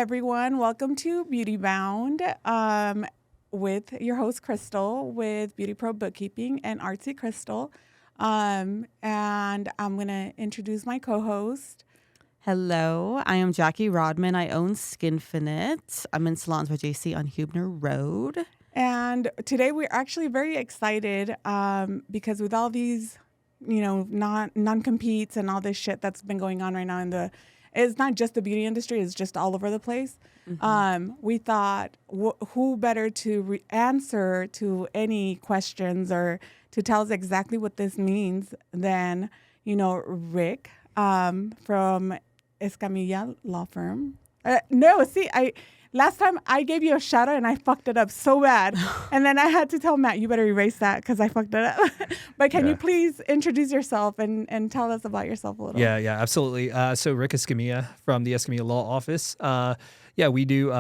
everyone. Welcome to Beauty Bound with your host, Cristal, with Beauty Pro Bookkeeping and Artsy Cristal. And I'm going to introduce my co-host. Hello, I am Jackie Rodman. I own Skinfinite. I'm in Salons by JC on Huebner Road. And today we're actually very excited because with all these, non-competes and all this shit that's been going on right now it's not just the beauty industry, it's just all over the place. Mm-hmm. We thought, who better to answer to any questions or to tell us exactly what this means than, Rick from Escamilla law firm. Last time I gave you a shout out and I fucked it up so bad. And then I had to tell Matt, you better erase that because I fucked it up. But can you please introduce yourself and tell us about yourself a little? Yeah, absolutely. So Rick Escamilla from the Escamilla Law Office. We do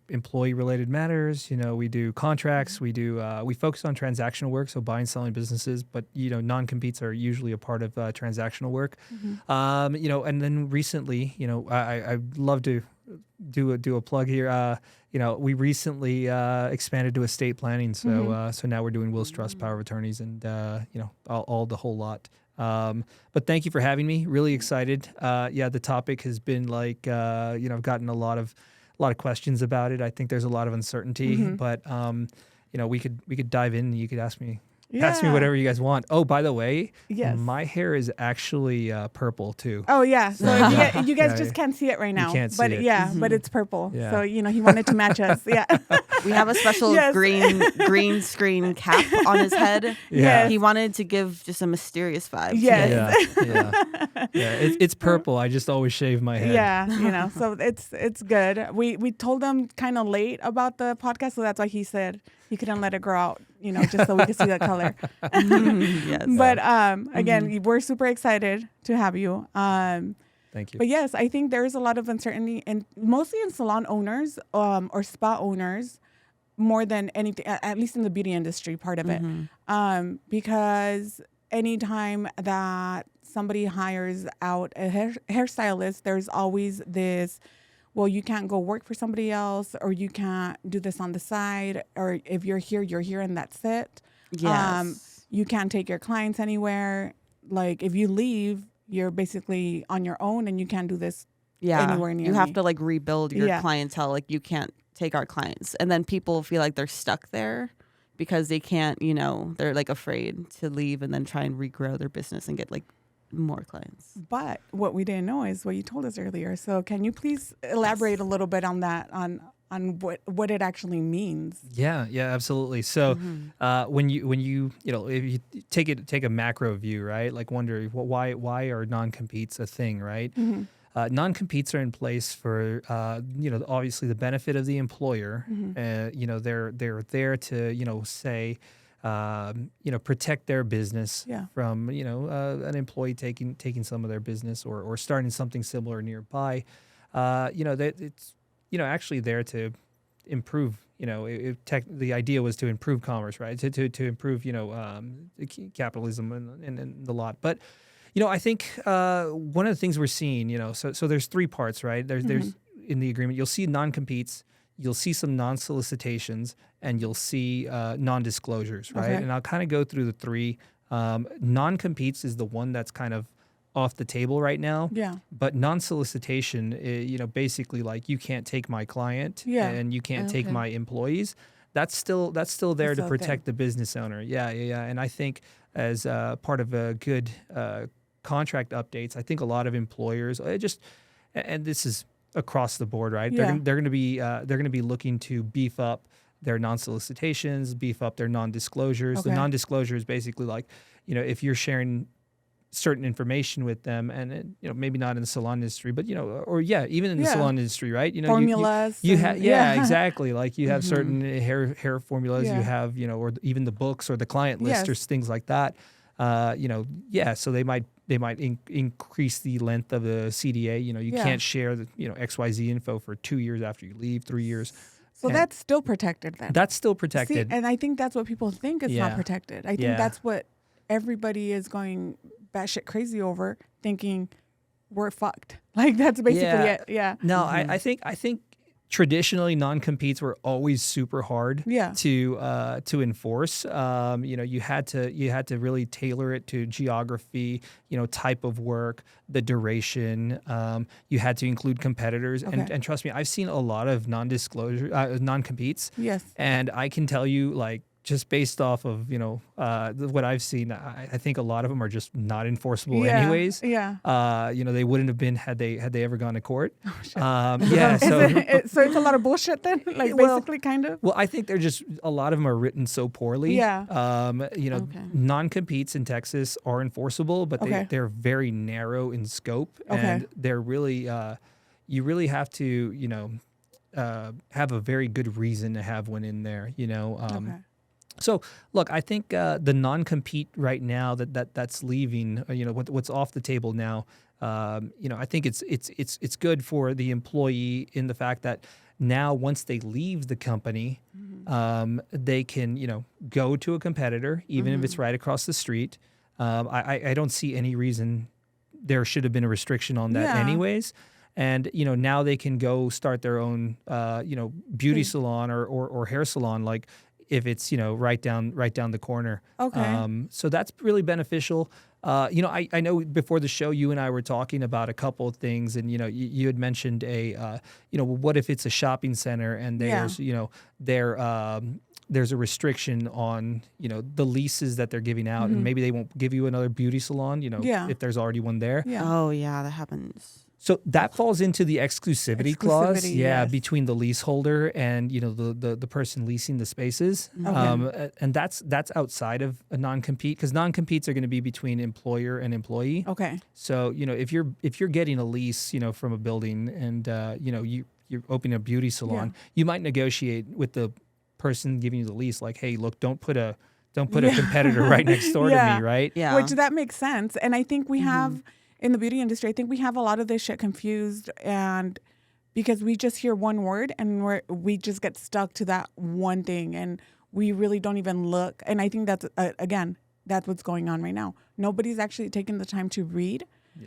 employee related matters. We do contracts. We focus on transactional work, so buying, selling businesses. But non-competes are usually a part of transactional work. Mm-hmm. And then recently, I'd love to do a plug here. We recently expanded to estate planning, so so now we're doing wills, trusts, power of attorneys, and all the whole lot. But thank you for having me. Really excited. The topic has been I've gotten a lot of questions about it. I think there's a lot of uncertainty, but we could dive in and you could ask me whatever you guys want. Oh, by the way, my hair is actually purple too. Oh yeah, so you guys just can't see it right now. You can't see it. But it's purple. Yeah. So he wanted to match us. Yeah. We have a special green screen cap on his head. Yeah. He wanted to give just a mysterious vibe. Yes. It's purple. I just always shave my head. Yeah, so it's good. We told him kind of late about the podcast, so that's why he said he couldn't let it grow out, just so we could see the color. Yes. But again, we're super excited to have you. Thank you. But yes, I think there is a lot of uncertainty, and mostly in salon owners or spa owners, more than anything, at least in the beauty industry part of it, because anytime that somebody hires out a hairstylist, there's always this, well, you can't go work for somebody else, or you can't do this on the side, or if you're here, and that's it. Yes. You can't take your clients anywhere. Like, if you leave, you're basically on your own, and you can't do this anywhere near You have me. to rebuild your clientele. You can't take our clients, and then people feel like they're stuck there because they can't. They're afraid to leave and then try and regrow their business and get more clients. But what we didn't know is what you told us earlier. So can you please elaborate a little bit on that, on what it actually means? Yeah, absolutely. So when you if you take a macro view, right? Wonder why are non-competes a thing, right? Non-competes are in place for obviously the benefit of the employer. They're there to say protect their business from an employee taking some of their business or starting something similar nearby. It's actually there to improve. The idea was to improve commerce, right? To improve capitalism and the lot. But I think one of the things we're seeing, so there's three parts, right? There's in the agreement you'll see non-competes. You'll see some non-solicitations, and you'll see non-disclosures, right? Okay. And I'll kind of go through the three. Non-competes is the one that's kind of off the table right now. Yeah. But non-solicitation, basically you can't take my client and you can't take my employees. That's still there to protect the business owner. Yeah. And I think as part of a good contract updates, I think a lot of employers and this is across the board, right? Yeah. They're going to be looking to beef up their non-solicitations, beef up their non-disclosures. Okay. The non-disclosure is basically if you're sharing certain information with them, and maybe not in the salon industry, but even in the salon industry, right? Formulas. You have exactly. You have certain hair formulas. You have or even the books or the client list or things like that. So they might increase the length of the CDA. You can't share the XYZ info for 2 years after you leave, 3 years. So that's still protected then. That's still protected. See, and I think that's what people think is not protected. I think that's what everybody is going batshit crazy over, thinking, we're fucked. Like that's basically it. Yeah. No, I think traditionally non-competes were always super hard to enforce. You had to really tailor it to geography, type of work, the duration. You had to include competitors, and trust me, I've seen a lot of non-competes. Yes. And I can tell you, like, just based off of what I've seen, I think a lot of them are just not enforceable anyways. Yeah. They wouldn't have been had they ever gone to court. Oh, shit. So it's a lot of bullshit then, like basically, kind of. Well, I think they're just a lot of them are written so poorly. Yeah. Non-competes in Texas are enforceable, but they're very narrow in scope, and they're really you really have to have a very good reason to have one in there. So look, I think the non-compete right now that's leaving, what's off the table now, I think it's good for the employee in the fact that now once they leave the company, they can go to a competitor, even if it's right across the street. I don't see any reason there should have been a restriction on that anyways. And now they can go start their own beauty salon or hair salon, like if it's right down the corner. So that's really beneficial. I know before the show you and I were talking about a couple of things, and you had mentioned what if it's a shopping center and there's there's a restriction on the leases that they're giving out, and maybe they won't give you another beauty salon if there's already one there. Oh yeah, that happens. So that falls into the exclusivity clause, between the leaseholder and the person leasing the spaces, and that's outside of a non-compete, because non-competes are going to be between employer and employee. Okay. So if you're getting a lease from a building, and you're opening a beauty salon, you might negotiate with the person giving you the lease, like, hey, look, don't put a competitor right next door to me, right? Yeah. Which that makes sense, and I think we have. In the beauty industry, I think we have a lot of this shit confused, and because we just hear one word and we just get stuck to that one thing, and we really don't even look. And I think that's that's what's going on right now. Nobody's actually taking the time to read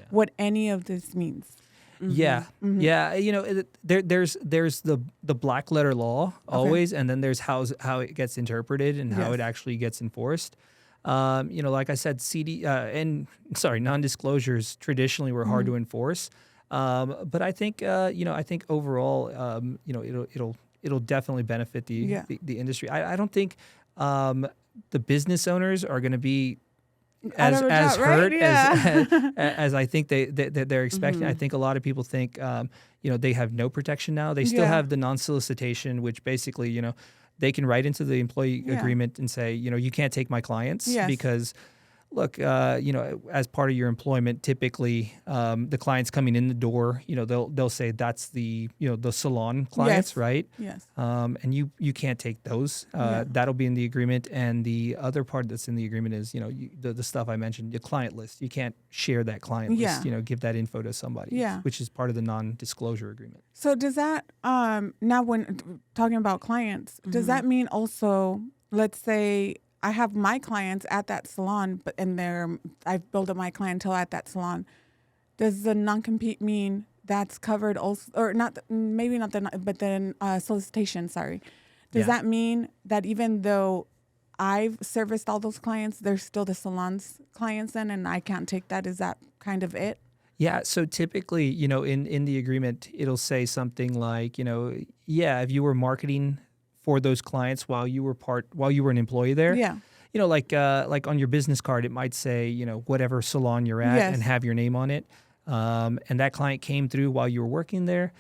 what any of this means. There's the black letter law always, and then there's how it gets interpreted and how it actually gets enforced. Like I said, non-disclosures traditionally were hard to enforce, but I think overall, it'll definitely benefit the industry. I don't think the business owners are going to be as hurt as I think they're expecting. I think a lot of people think they have no protection now. They still have the non-solicitation, which basically they can write into the employee agreement and say, you can't take my clients because, look, as part of your employment, typically the clients coming in the door, they'll say that's the salon clients, right? Yes. And you can't take those. That'll be in the agreement. And the other part that's in the agreement is, the stuff I mentioned, the client list. You can't share that client list, give that info to somebody, which is part of the non-disclosure agreement. So does that, now when talking about clients, does that mean also, let's say I have my clients at that salon, I've built up my clientele at that salon. Does the non-compete mean that's covered also, or not, maybe not but then solicitation, sorry. Does that mean that even though I've serviced all those clients, they're still the salon's clients then, and I can't take that? Is that kind of it? Yeah, so typically, in the agreement, it'll say something like, if you were marketing for those clients while you were an employee there, like on your business card, it might say, whatever salon you're at and have your name on it, and that client came through while you were working there.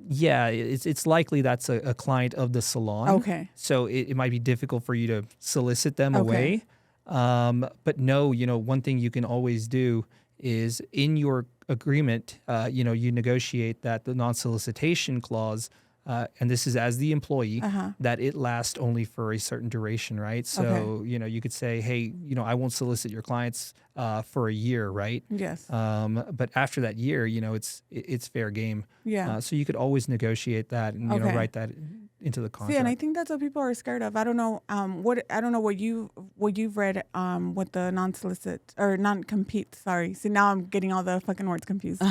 Yeah, it's likely that's a client of the salon. Okay. So it might be difficult for you to solicit them away. But no, one thing you can always do is in your agreement, you negotiate that the non-solicitation clause, and this is as the employee, that it lasts only for a certain duration, right? So, you could say, hey, I won't solicit your clients for a year, right? Yes. But after that year, it's fair game. Yeah. So you could always negotiate that and, write that into the contract. See, and I think that's what people are scared of. I don't know what you've read with the non-solicit or non-compete. Sorry. See, now I'm getting all the fucking words confused.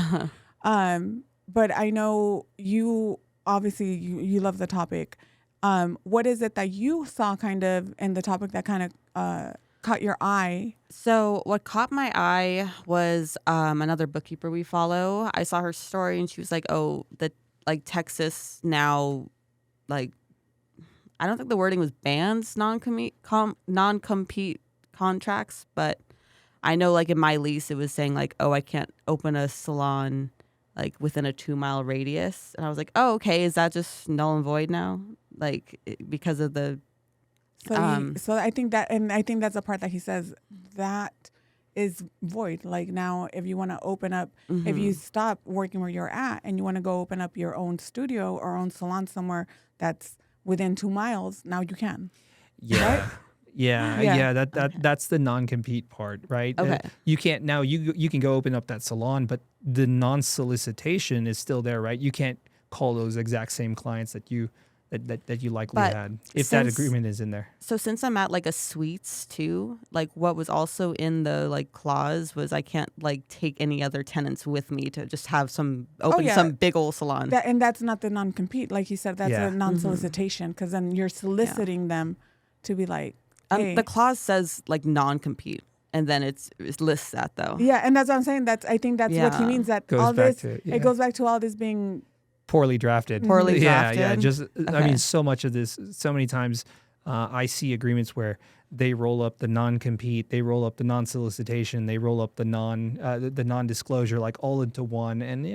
But I know you obviously you love the topic. What is it that you saw kind of in the topic that kind of caught your eye? So what caught my eye was another bookkeeper we follow. I saw her story and she was like, oh, Texas now, I don't think the wording was bans non-compete contracts, but I know in my lease it was saying oh, I can't open a salon within a 2-mile radius. And I was like, oh, okay, is that just null and void now? Because of the So I think that's the part that he says that is void. Now, if you want to open up, if you stop working where you're at and you want to go open up your own studio or own salon somewhere that's within 2 miles, now you can. Yeah. Right? Yeah. That's the non-compete part, right? Okay. You can't now. You can go open up that salon, but the non-solicitation is still there, right? You can't call those exact same clients that you likely had if that agreement is in there. So since I'm at a suites too, what was also in the clause was I can't take any other tenants with me to just have some big old salon. And that's not the non-compete. Like you said, that's a non-solicitation because then you're soliciting them to be like, hey. The clause says non-compete. And then it lists that though. Yeah, and that's what I'm saying. I think that's what he means. That it goes back to all this being poorly drafted. Poorly drafted. Yeah. Just I mean, so much of this. So many times, I see agreements where they roll up the non-compete, they roll up the non-solicitation, they roll up the non-disclosure, all into one. And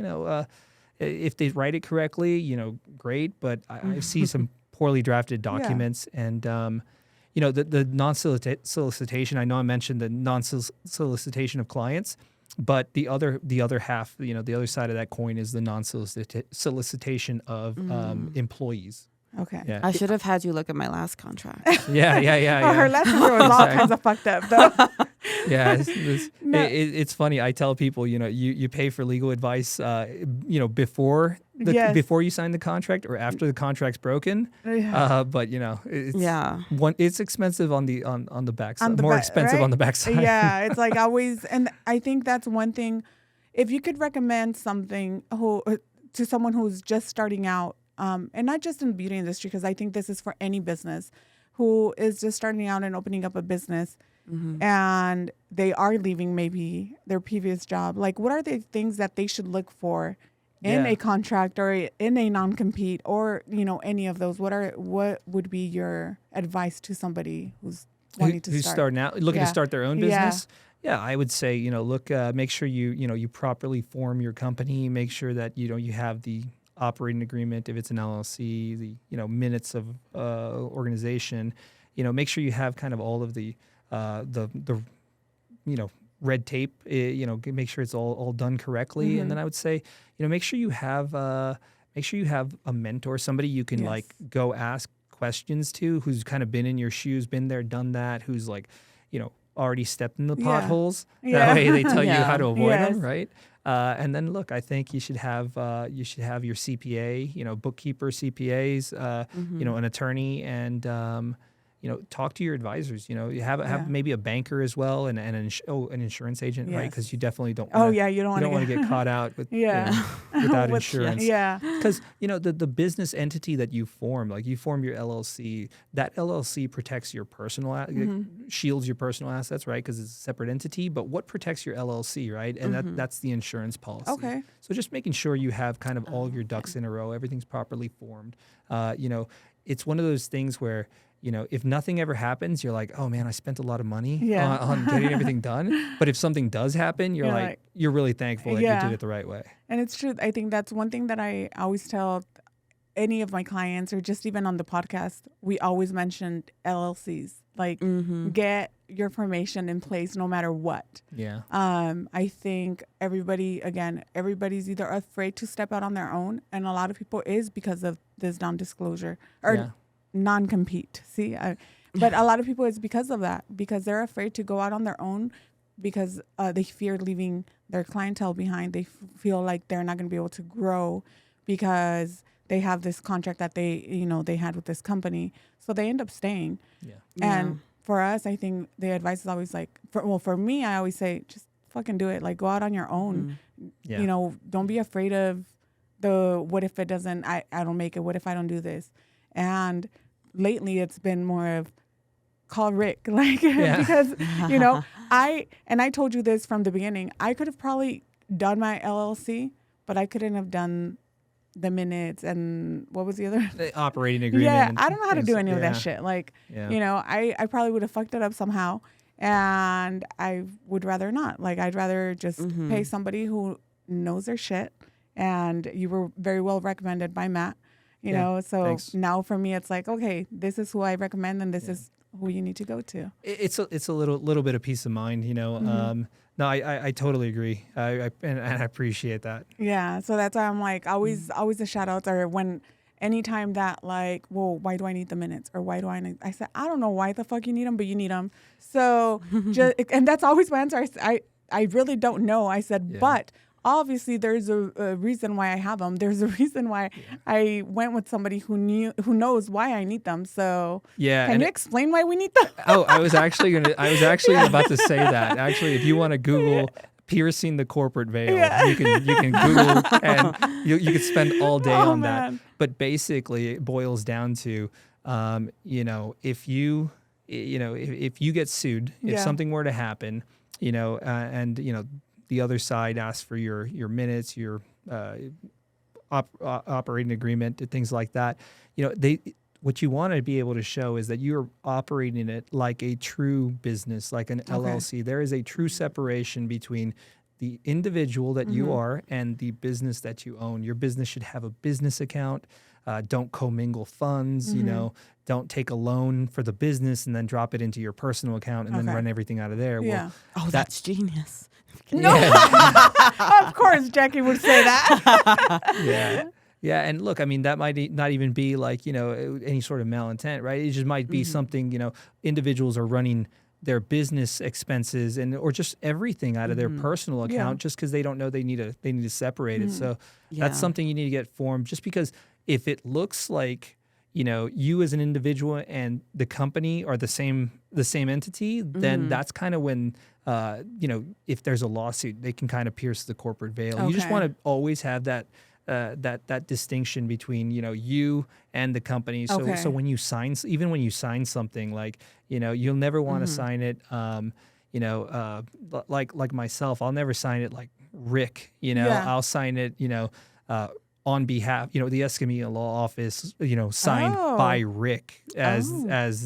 if they write it correctly, great. But I see some poorly drafted documents, and the non-solicitation. I know I mentioned the non-solicitation of clients. But the other half, the other side of that coin is the non-solicitation of employees. Okay. Yeah. I should have had you look at my last contract. Yeah. Oh, her last contract was all kinds of fucked up, though. Yeah, it's funny. I tell people, you pay for legal advice, before you sign the contract or after the contract's broken. But it's expensive on the backside. More expensive on the backside. Yeah, it's always, and I think that's one thing. If you could recommend something to someone who's just starting out, and not just in the beauty industry, because I think this is for any business who is just starting out and opening up a business. And they are leaving maybe their previous job. What are the things that they should look for in a contract or in a non-compete or, any of those? What would be your advice to somebody who's wanting to start? Who's starting out, looking to start their own business? Yeah, I would say, look, make sure you properly form your company. Make sure that, you have the operating agreement, if it's an LLC, the, minutes of organization. Make sure you have kind of all of the red tape, make sure it's all done correctly. And then I would say, make sure you have a mentor, somebody you can go ask questions to, who's kind of been in your shoes, been there, done that, who's already stepped in the potholes. That way they tell you how to avoid them, right? And then look, I think you should have your CPA, bookkeeper, CPAs, an attorney, and talk to your advisors. You have maybe a banker as well, and an insurance agent, right? Because you definitely don't. You don't want to get caught out with without insurance. Because the business entity that you form, you form your LLC. That LLC protects your personal, shields your personal assets, right? Because it's a separate entity. But what protects your LLC, right? And that's the insurance policy. Okay. So just making sure you have kind of all of your ducks in a row, everything's properly formed. It's one of those things where, if nothing ever happens, you're like, oh man, I spent a lot of money on getting everything done. But if something does happen, you're really thankful that you did it the right way. And it's true. I think that's one thing that I always tell any of my clients, or just even on the podcast, we always mention LLCs. Get your formation in place no matter what. Yeah. I think everybody's either afraid to step out on their own, and a lot of people is because of this non-disclosure or non-compete. But a lot of people it's because of that, because they're afraid to go out on their own, because they fear leaving their clientele behind. They feel like they're not going to be able to grow because they have this contract that they had with this company, so they end up staying. Yeah. And for us, I think the advice is always like, for me, I always say, just fucking do it. Like, go out on your own. Yeah. You know, don't be afraid of the what if it doesn't, I don't make it. What if I don't do this? And lately it's been more of call Rick, like, because, you know, I told you this from the beginning. I could have probably done my LLC, but I couldn't have done the minutes and what was the other? The operating agreement. Yeah, I don't know how to do any of that shit. Like, Yeah. you know, I probably would have fucked it up somehow, and I would rather not. Like, I'd rather just pay somebody who knows their shit. And you were very well recommended by Matt, you know. So thanks. now for me, it's like, okay, this is who I recommend, and this is who you need to go to. It's a little bit of peace of mind, you know. No, I totally agree. And I appreciate that. Yeah, so that's why I'm like, always the shout outs are when anytime that like, well, why do I need the minutes, or why do I need? I said, I don't know why the fuck you need them, but you need them. So and that's always my answer. I really don't know. I said, but obviously there's a reason why I have them. There's a reason why I went with somebody who knows why I need them. So can you explain why we need them? Oh, I was actually about to say that. Actually, if you want to Google piercing the corporate veil, you can Google, and you can spend all day on that. But basically it boils down to you know, if you get sued, if something were to happen, you know, and you know, the other side asks for your minutes, your operating agreement, things like that. You know, what you want to be able to show is that you're operating it like a true business, like an LLC. There is a true separation between the individual that you are and the business that you own. Your business should have a business account. Don't commingle funds, you know, don't take a loan for the business and then drop it into your personal account and then run everything out of there. Yeah. Well, that's genius. No, of course Jackie would say that. Yeah, and look, I mean, that might not even be like, you know, any sort of malintent, right? It just might be something, you know, individuals are running their business expenses or just everything out of their personal account just because they don't know they need to separate it. So that's something you need to get formed, just because if it looks like, you know, you as an individual and the company are the same entity, then that's kind of when, you know, if there's a lawsuit, they can kind of pierce the corporate veil. You just want to always have that distinction between, you know, you and the company. So when you sign, even when you sign something, like, you know, you'll never want to sign it, you know, like myself, I'll never sign it like Rick, you know, I'll sign it, you know, on behalf, you know, the Escamilla law office, you know, signed by Rick as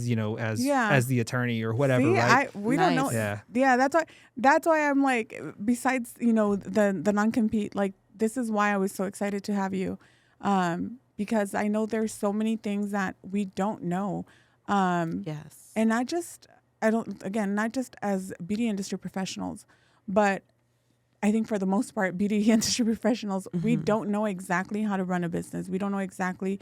you know, as the attorney or whatever. See, right? We don't know. Yeah. That's why I'm like, besides, you know, the non-compete, like, this is why I was so excited to have you, because I know there's so many things that we don't know. Yes. And not just as beauty industry professionals, but I think for the most part, beauty industry professionals, we don't know exactly how to run a business. We don't know exactly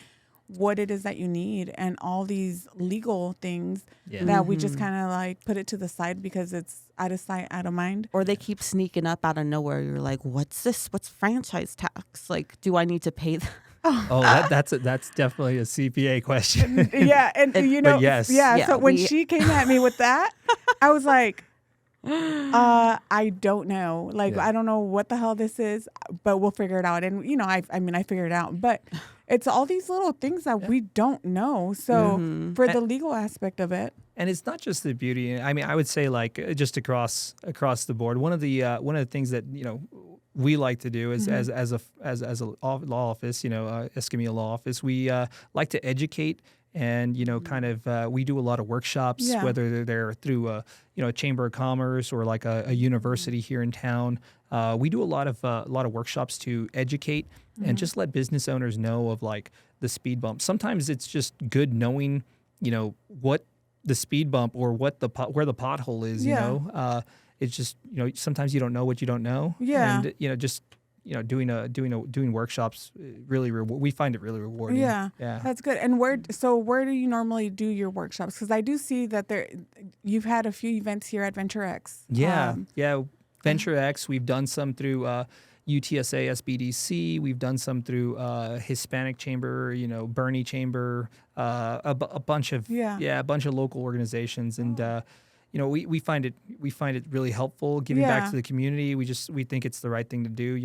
what it is that you need, and all these legal things that we just kind of like put it to the side because it's out of sight, out of mind. Or they keep sneaking up out of nowhere. You're like, what's this? What's franchise tax? Like, do I need to pay that? That's definitely a CPA question. Yeah, and you know, but yes. Yeah. So when she came at me with that, I was like, I don't know. Like, I don't know what the hell this is, but we'll figure it out. And, you know, I figured it out. But it's all these little things that we don't know. So for the legal aspect of it. And it's not just the beauty. I mean, I would say, like, just across the board, one of the things that, you know, we like to do is as a law office, you know, Escamilla law office, we like to educate. And, you know, kind of, we do a lot of workshops, whether they're through a chamber of commerce or like a university here in town. We do a lot of workshops to educate and just let business owners know of, like, the speed bump. Sometimes it's just good knowing, you know, what the speed bump or what where the pothole is. You know, it's just, you know, sometimes you don't know what you don't know. Yeah, and, you know, just, you know, doing workshops, we find it really rewarding. Yeah, that's good. And where do you normally do your workshops? Because I do see that you've had a few events here at Venture X. Yeah, Venture X. We've done some through UTSA SBDC. We've done some through Hispanic Chamber, Bernie Chamber, a bunch of a bunch of local organizations, and we find it really helpful giving back to the community. We think it's the right thing to do.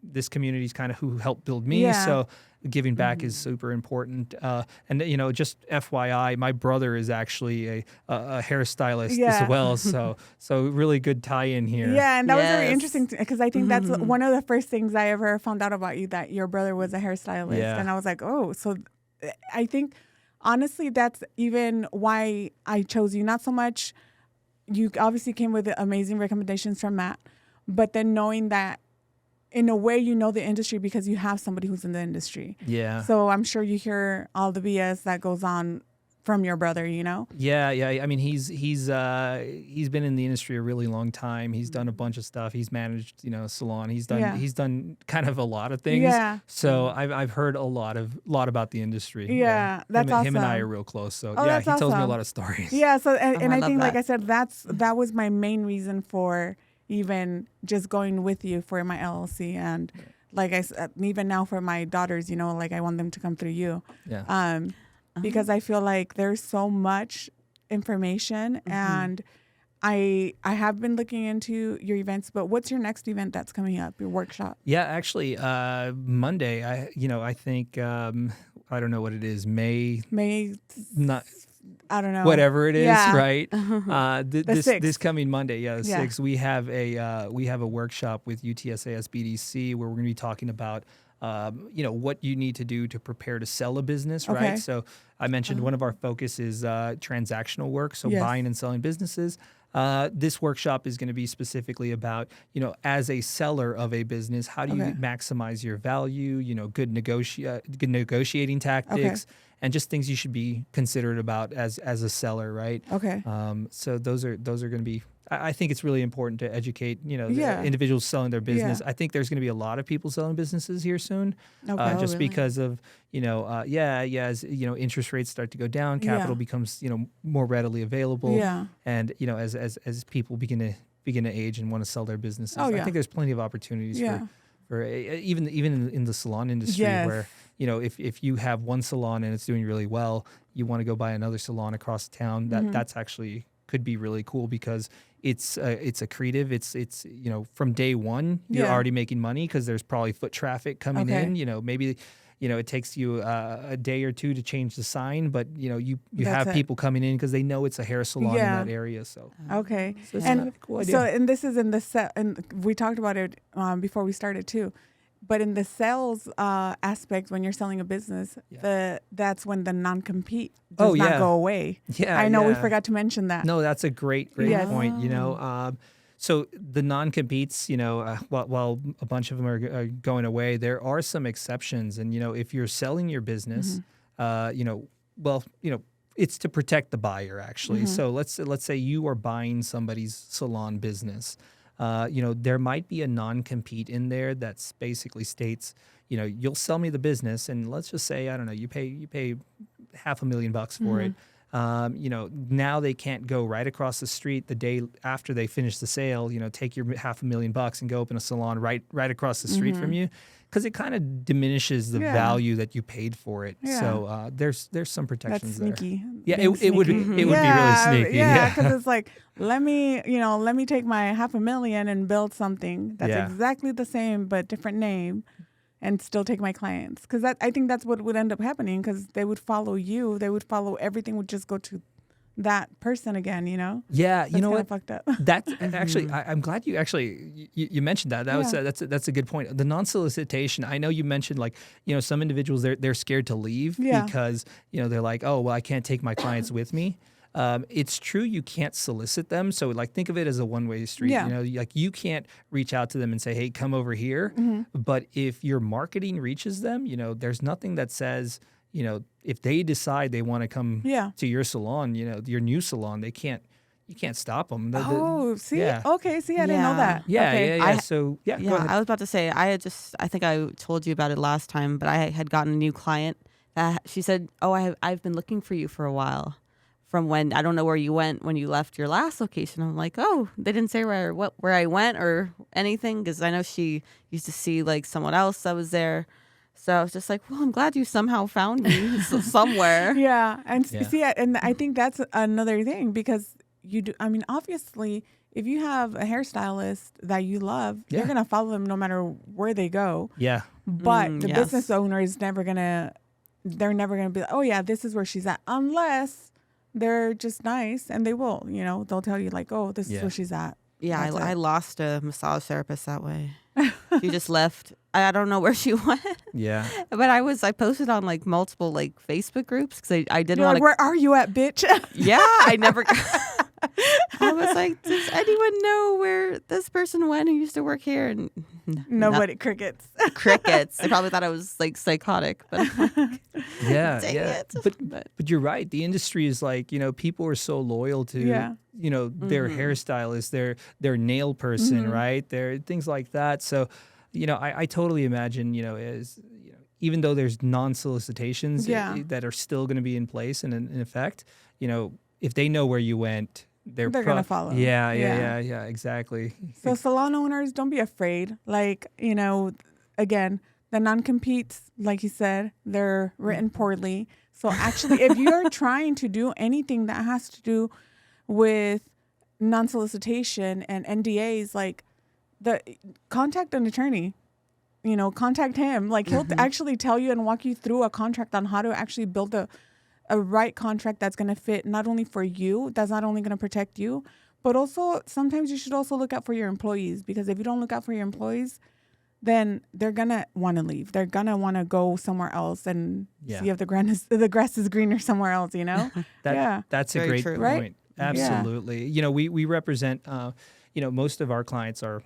This community is kind of who helped build me, so giving back is super important. And just FYI, my brother is actually a hairstylist as well, so really good tie-in here. Yeah, and that was very interesting because I think that's one of the first things I ever found out about you, that your brother was a hairstylist, and I was like, oh, so I think honestly that's even why I chose you. Not so much, you obviously came with amazing recommendations from Matt, but then knowing that in a way the industry because you have somebody who's in the industry. Yeah. So I'm sure you hear all the BS that goes on from your brother, Yeah. I mean, he's been in the industry a really long time. He's done a bunch of stuff. He's managed, Salon. He's done kind of a lot of things. Yeah. So I've heard a lot about the industry. Yeah. That's awesome. Him and I are real close. So he tells me a lot of stories. Yeah. So and I think, like I said, that was my main reason for even just going with you for my LLC, and like I said, even now for my daughters, like I want them to come through you. Yeah. Because I feel like there's so much information, and I have been looking into your events, but what's your next event that's coming up, your workshop? Yeah, actually, Monday, I think, I don't know what it is, May, not, I don't know, whatever it is, right? This coming Monday, the 6th, we have a workshop with UTSA SBDC where we're going to be talking about what you need to do to prepare to sell a business, right? So I mentioned one of our focus is transactional work, so buying and selling businesses. This workshop is going to be specifically about, as a seller of a business, how do you maximize your value, good negotiating tactics, and just things you should be considered about as a seller, right? Okay. So those are going to be, I think it's really important to educate, the individuals selling their business. Yeah. I think there's going to be a lot of people selling businesses here soon, just because of, as, interest rates start to go down, capital becomes, more readily available. Yeah. And, as people begin to age and want to sell their businesses, I think there's plenty of opportunities for even in the salon industry where, if you have one salon and it's doing really well, you want to go buy another salon across town. That's actually could be really cool because it's accretive. It's from day one you're already making money because there's probably foot traffic coming in. Maybe it takes you a day or two to change the sign, but you have people coming in because they know it's a hair salon in that area. So so and cool idea. So and this is in the set, and we talked about it before we started too. But in the sales aspect, when you're selling a business, that's when the non-compete does not go away. Yeah, I know we forgot to mention that. No, that's a great point. So the non-competes, while a bunch of them are going away, there are some exceptions. And if you're selling your business, it's to protect the buyer actually. So let's say you are buying somebody's salon business. There might be a non-compete in there that's basically states, you'll sell me the business, and let's just say, I don't know, you pay $500,000 for it. Now they can't go right across the street the day after they finish the sale, take your $500,000 and go open a salon right across the street from you, because it kind of diminishes the value that you paid for it. Yeah. So there's some protections there. That's sneaky. Yeah, it would be really sneaky. Yeah, because it's like, let me take my $500,000 and build something that's exactly the same but different name, and still take my clients. Because I think that's what would end up happening, because they would follow you. They would follow, everything would just go to that person again, Yeah, that's what? Fucked up. That's actually, I'm glad you actually you mentioned that. That's a good point. The non-solicitation. I know you mentioned some individuals they're scared to leave because they're like, oh well, I can't take my clients with me. It's true, you can't solicit them. So think of it as a one-way street. Yeah. You can't reach out to them and say, hey, come over here. But if your marketing reaches them, there's nothing that says, if they decide they want to come to your salon, your new salon, you can't stop them. Okay. See, I didn't know that. Yeah, okay. Go ahead. I was about to say, I think I told you about it last time, but I had gotten a new client that she said, oh, I've been looking for you for a while, from when, I don't know where you went when you left your last location. I'm like, oh, they didn't say where I went or anything, because I know she used to see like someone else that was there. So I was just like, well, I'm glad you somehow found me somewhere. Yeah. And Yeah. see, and I think that's another thing, because you do, I mean, obviously, if you have a hairstylist that you love, you're going to follow them no matter where they go. Yeah. But the yes. business owner is never going to, they're never going to be like, oh, yeah, this is where she's at. Unless they're just nice, and they will, they'll tell you like, oh, this is where she's at. Yeah, That's it. I lost a massage therapist that way. She just left. I don't know where she went. Yeah. But I posted on like multiple like Facebook groups because I didn't You're want like, to. where are you at, bitch? Yeah, I never. I was like, does anyone know where this person went who used to work here? And Nobody, crickets. crickets. They probably thought I was like psychotic, but Yeah. dang Yeah. it. But you're right. The industry is like, people are so loyal to, their hairstylist, their nail person, right? Their things like that. So, I totally imagine, as even though there's non-solicitations that are still going to be in place and in effect, if they know where you went, they're going to follow. Yeah, exactly. So salon owners, don't be afraid. Like, again, the non-competes, like you said, they're written poorly. So actually, if you're trying to do anything that has to do with non-solicitation and NDAs, like contact an attorney, contact him. Like he'll actually tell you and walk you through a contract on how to actually build a right contract that's going to fit not only for you, that's not only going to protect you, but also sometimes you should also look out for your employees, because if you don't look out for your employees, then they're going to want to leave. They're going to want to go somewhere else and see if the grass is greener somewhere else, That's Very a great true. point. Right? Absolutely. We represent, most of our clients are,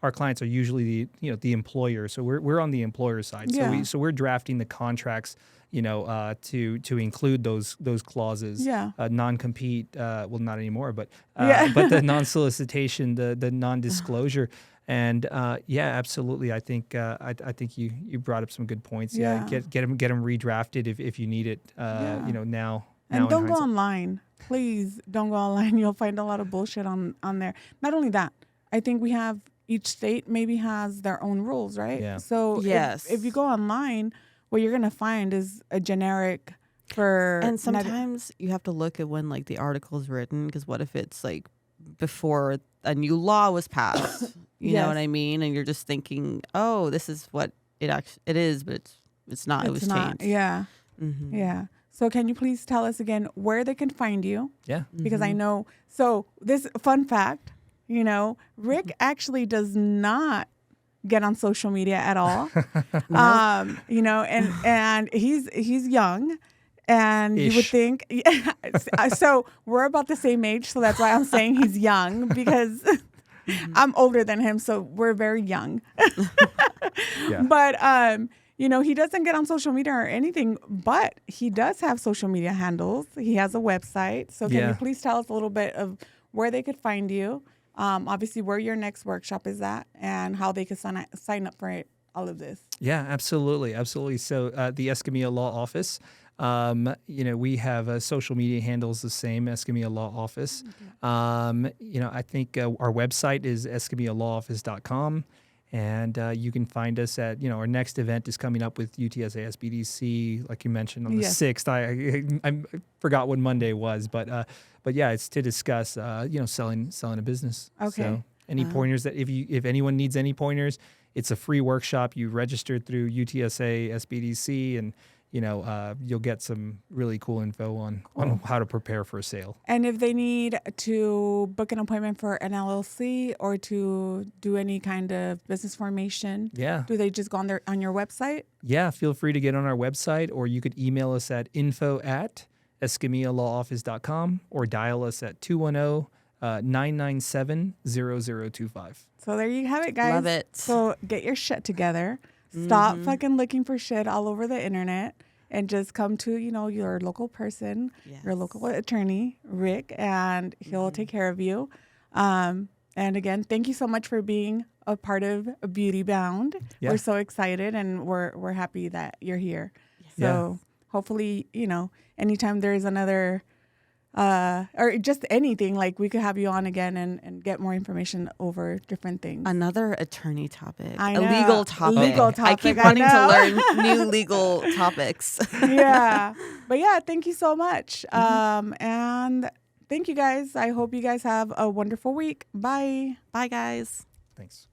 our clients are usually the employer. So we're on the employer side. Yeah. So we're drafting the contracts, to include those clauses. Yeah. Non-compete, well, not anymore, but the non-solicitation, the non-disclosure. And absolutely. I think you brought up some good points. Yeah. Get them redrafted if you need it. Now. And in don't go hindsight. online. Please don't go online. You'll find a lot of bullshit on there. Not only that, I think we have, each state maybe has their own rules, right? Yeah. So Yes. if you go online, what you're going to find is a generic for... And sometimes you have to look at when like the article is written, because what if it's like before a new law was passed? You know what I mean? And you're just thinking, oh, this is what it is, but it's not. It was changed. Yeah. Yeah. So can you please tell us again where they can find you? Yeah. Because I know, so this fun fact, Rick actually does not get on social media at all. And he's young, and you would think, so we're about the same age. So that's why I'm saying he's young, because I'm older than him. So we're very young. But, he doesn't get on social media or anything, but he does have social media handles. He has a website. So can you please tell us a little bit of where they could find you? Obviously, where your next workshop is at, and how they could sign up for all of this. Yeah, absolutely. So the Escamilla Law Office, we have social media handles the same, Escamilla Law Office. Okay. I think our website is escamillalaw.office.com. And you can find us at, our next event is coming up with UTSA SBDC, like you mentioned, on the 6th. I forgot what Monday was, but yeah, it's to discuss, selling a business. Okay. So any pointers that if anyone needs any pointers, it's a free workshop. You registered through UTSA SBDC, and you'll get some really cool info on how to prepare for a sale. And if they need to book an appointment for an LLC or to do any kind of business formation, do they just go on your website? Yeah, feel free to get on our website, or you could email us at info@escamillalawoffice.com, or dial us at 210-997-0025. So there you have it, guys. Love it. So get your shit together. Stop fucking looking for shit all over the internet, and just come to, your local person, your local attorney, Rick, and he'll take care of you. And again, thank you so much for being a part of Beauty Bound. Yeah. We're so excited, and we're happy that you're here. Yes. So hopefully, anytime there's another or just anything. Like we could have you on again and get more information over different things. Another attorney topic, I a know. legal topic. Legal topic. I keep I wanting to know. learn new legal topics. Yeah. But yeah, thank you so much. And thank you guys. I hope you guys have a wonderful week. Bye. Bye, guys. Thanks.